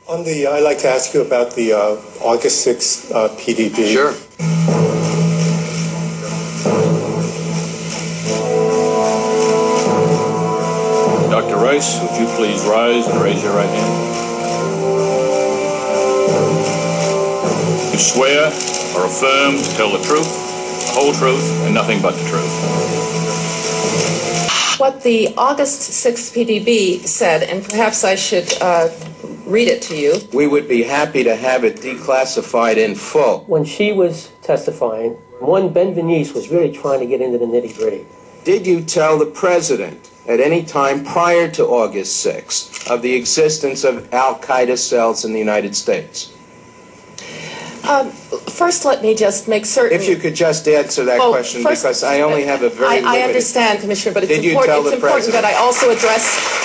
I'd like to ask you about the August 6th PDB. Sure. Dr. Rice, would you please rise and raise your right hand? You swear or affirm to tell the truth, the whole truth, and nothing but the truth. What the August 6th PDB said, and perhaps I should read it to you. We would be happy to have it declassified in full. When she was testifying, one Ben Venice was really trying to get into the nitty-gritty. Did you tell the president at any time prior to August 6th of the existence of al-Qaeda cells in the United States? First, let me just make certain. If you could just answer that question, first, because I only have a very limited... I understand, Commissioner, but it's Did important, you tell the president that I also address...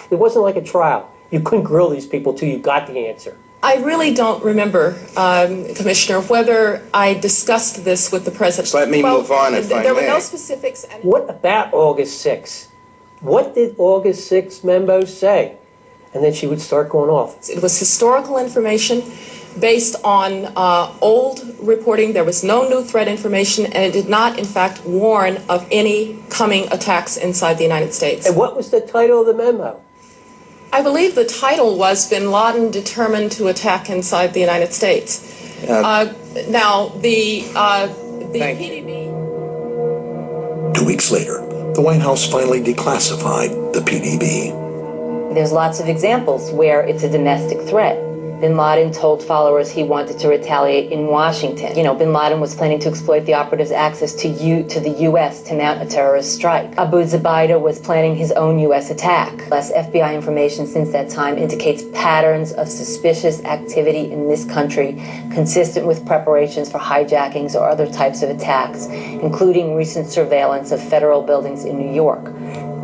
It wasn't like a trial. You couldn't grill these people till you got the answer. I really don't remember, Commissioner, whether I discussed this with the president. Just let me move on if I may. There were no specifics. What about August 6th? What did August 6th memo say? And then she would start going off. It was historical information based on old reporting. There was no new threat information, and it did not, in fact, warn of any coming attacks inside the United States. And what was the title of the memo? I believe the title was Bin Laden Determined to Attack Inside the United States. Now, the PDB... 2 weeks later, the White House finally declassified the PDB. There's lots of examples where it's a domestic threat. Bin Laden told followers he wanted to retaliate in Washington. You know, Bin Laden was planning to exploit the operatives' access to the U.S. to mount a terrorist strike. Abu Zubaydah was planning his own U.S. attack. Less FBI information since that time indicates patterns of suspicious activity in this country consistent with preparations for hijackings or other types of attacks, including recent surveillance of federal buildings in New York.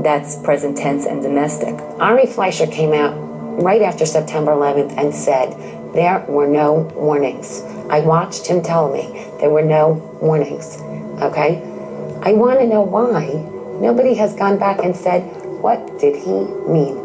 That's present tense and domestic. Ari Fleischer came out right after September 11th and said there were no warnings. I watched him tell me there were no warnings, okay? I want to know why nobody has gone back and said, what did he mean?